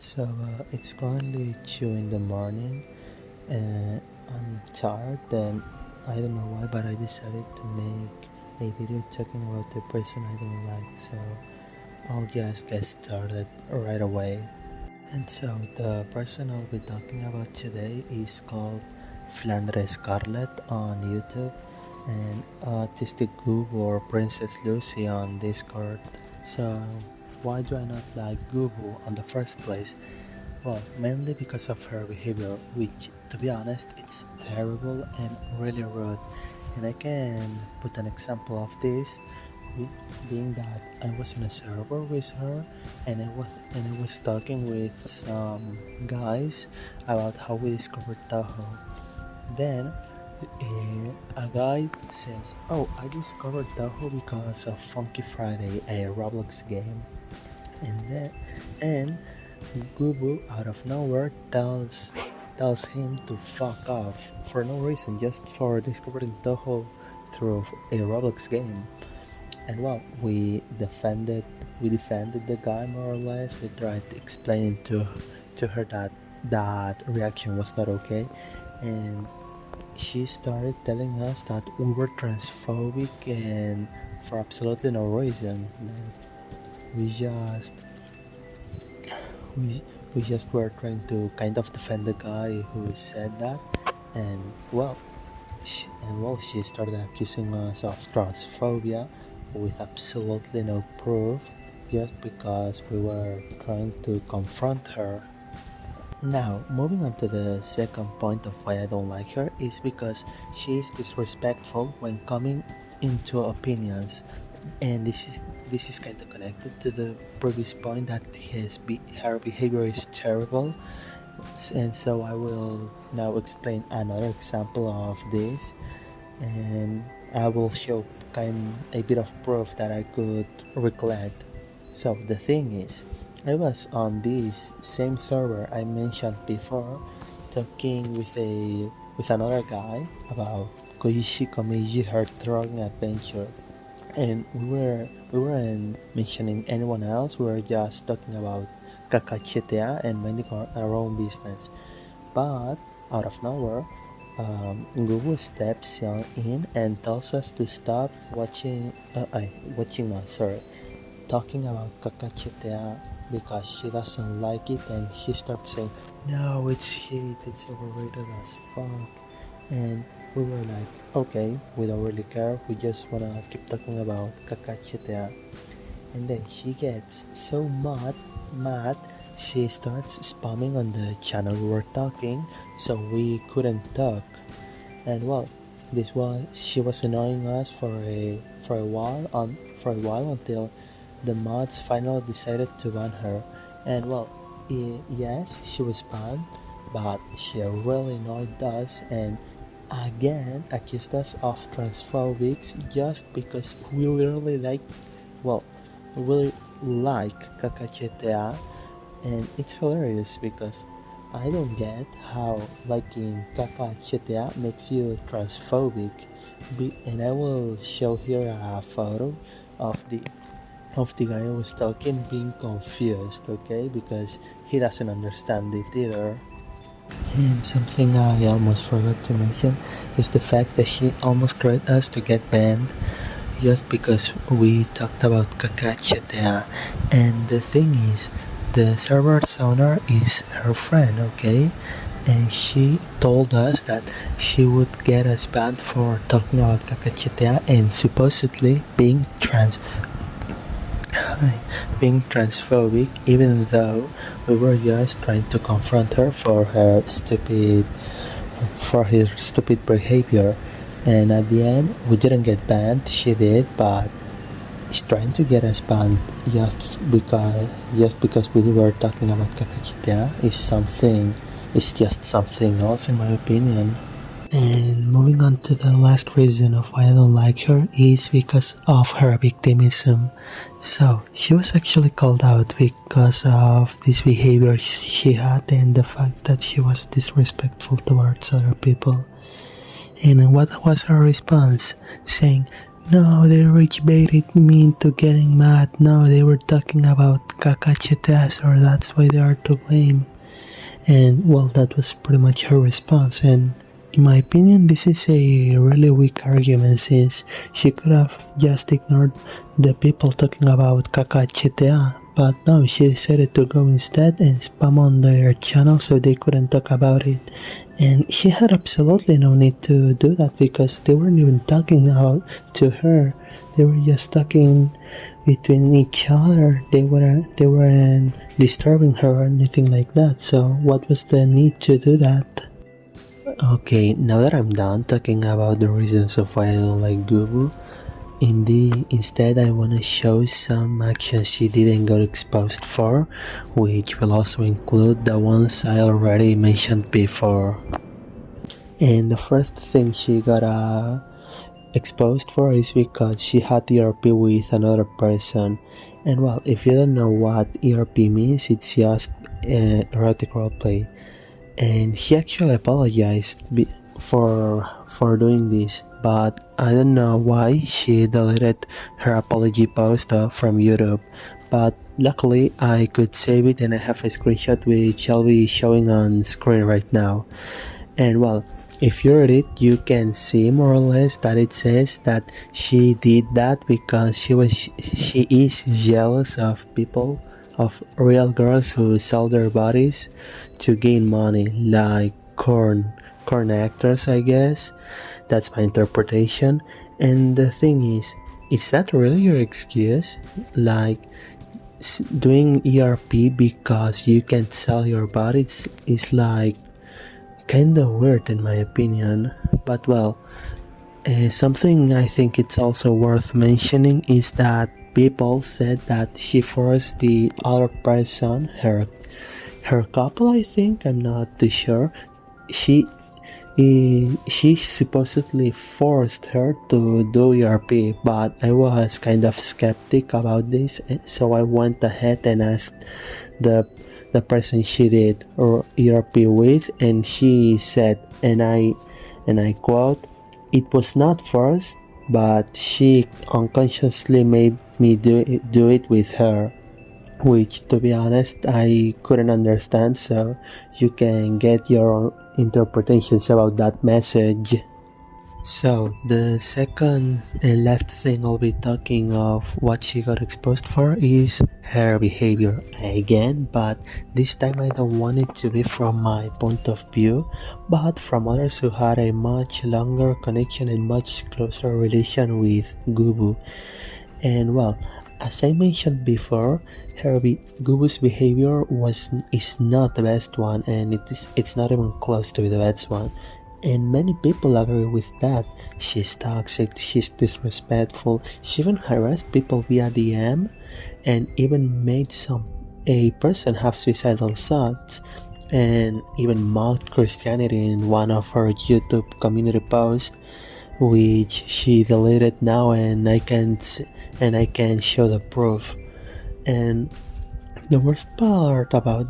So it's currently 2 in the morning and I'm tired and I don't know why, but I decided to make a video talking about the person I don't like. So I'll just get started right away. And so the person I'll be talking about today is called Flandre Scarlett on YouTube and Autistic Goob or Princess Lucy on Discord. So why do I not like Gubu on the first place? Well, mainly because of her behavior, which, to be honest, it's terrible and really rude. And I can put an example of this, being that I was in a server with her, and I was talking with some guys about how we discovered Tahoe. Then a guy says, "Oh, I discovered Tahoe because of Funky Friday, a Roblox game," and Gubu out of nowhere tells him to fuck off for no reason, just for discovering Toho through a Roblox game. And well, we defended the guy more or less. We tried explaining to her that reaction was not okay, and she started telling us that we were transphobic and for absolutely no reason. We just we we just were trying to kind of defend the guy who said that, and she started accusing us of transphobia with absolutely no proof, just because we were trying to confront her. Now, moving on to the second point of why I don't like her is because she is disrespectful when coming into opinions, and this is kind of connected to the previous point that her behavior is terrible, and so I will now explain another example of this, and I will show a bit of proof that I could recollect. So the thing is, I was on this same server I mentioned before, talking with another guy about Koishi Komiji Heart Throwing Adventure, and we weren't mentioning anyone else. We were just talking about Kakachetea and minding our own business. But out of nowhere, Google steps in and tells us to stop talking about Kakachetea because she doesn't like it, and she starts saying, "No, it's shit, it's overrated as fuck." And we were like, okay, we don't really care, we just wanna keep talking about Kakachetea. And then she gets so mad, she starts spamming on the channel we were talking, so we couldn't talk. And well, she was annoying us for a while until the mods finally decided to ban her. And well, yes, she was banned, but she really annoyed us and again accused us of transphobics just because we really like Kakachetea. And it's hilarious because I don't get how liking Kakachetea makes you transphobic. And I will show here a photo of the guy who was talking being confused, okay, because he doesn't understand it either. And something I almost forgot to mention is the fact that she almost tried us to get banned just because we talked about Kakachetea. And the thing is, the server's owner is her friend, okay? And she told us that she would get us banned for talking about Kakachetea and supposedly being transphobic, even though we were just trying to confront her for her stupid behavior. And at the end, we didn't get banned. She did, but she's trying to get us banned just because we were talking about Kakachitea is just something else, in my opinion. And moving on to the last reason of why I don't like her is because of her victimism. So she was actually called out because of this behavior she had and the fact that she was disrespectful towards other people. And what was her response? Saying, No, they rage baited me into getting mad. No, they were talking about cacachetas, or that's why they are to blame. And well, that was pretty much her response. And in my opinion, this is a really weak argument, since she could have just ignored the people talking about cacachetea. But no, she decided to go instead and spam on their channel so they couldn't talk about it. And she had absolutely no need to do that, because they weren't even talking out to her. They were just talking between each other. They weren't disturbing her or anything like that. So what was the need to do that? Okay, now that I'm done talking about the reasons of why I don't like Gubu, instead I want to show some actions she didn't get exposed for, which will also include the ones I already mentioned before. And the first thing she got exposed for is because she had ERP with another person. And well, if you don't know what ERP means, it's just erotic roleplay. And she actually apologized for doing this, but I don't know why she deleted her apology post from YouTube. But luckily I could save it, and I have a screenshot which I'll be showing on screen right now. And well, if you read it, you can see more or less that it says that she did that because she is jealous of people, of real girls who sell their bodies to gain money, like corn actors, I guess. That's my interpretation. And the thing is that really your excuse? Like, doing ERP because you can't sell your bodies is like kinda weird in my opinion. But well, something I think it's also worth mentioning is that people said that she forced the other person, her couple, I think, I'm not too sure, she supposedly forced her to do ERP, but I was kind of skeptic about this, so I went ahead and asked the person she did or ERP with, and she said, and I quote, "It was not forced, but she unconsciously made me do it with her," which, to be honest, I couldn't understand, so you can get your interpretations about that message. So the second and last thing I'll be talking of what she got exposed for is her behavior again, but this time I don't want it to be from my point of view, but from others who had a much longer connection and much closer relation with Gubu. And well, as I mentioned before, Gubu's behavior is not the best one, and it's not even close to be the best one. And many people agree with that. She's toxic, she's disrespectful, she even harassed people via DM, and even made a person have suicidal thoughts, and even mocked Christianity in one of her YouTube community posts, which she deleted now, and I can show the proof. And the worst part about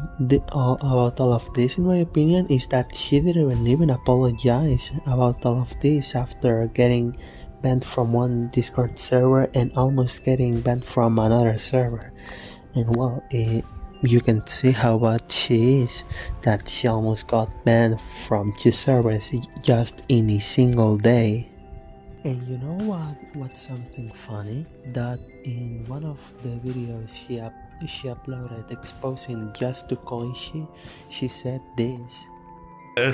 all of this, in my opinion, is that she didn't even apologize about all of this after getting banned from one Discord server and almost getting banned from another server. And well, you can see how bad she is, that she almost got banned from 2 servers just in a single day. And you know what's something funny? That in one of the videos she uploaded exposing just to Koichi, she said this.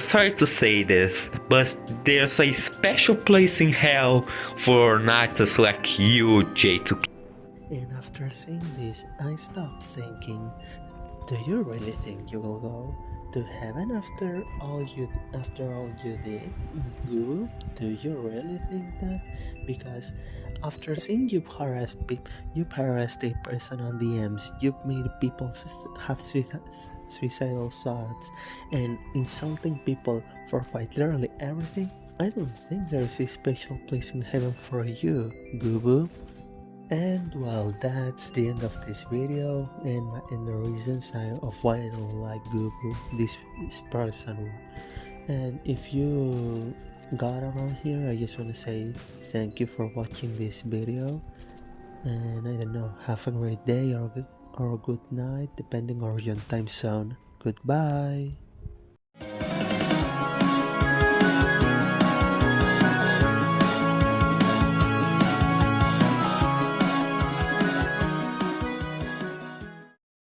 Sorry to say this, but there's a special place in hell for artists like you, J2K. And after seeing this, I stopped thinking, do you really think you will go to heaven after all you did? Do you really think that? Because after seeing you've harassed a person on DMs, you've made people have suicidal thoughts, and insulting people for quite literally everything, I don't think there is a special place in heaven for you, Gubu. And well, that's the end of this video, and the reasons of why I don't like Gubu, this person. And if you got around here, I just want to say thank you for watching this video, and I don't know, have a great day or a good night depending on your time zone. Goodbye.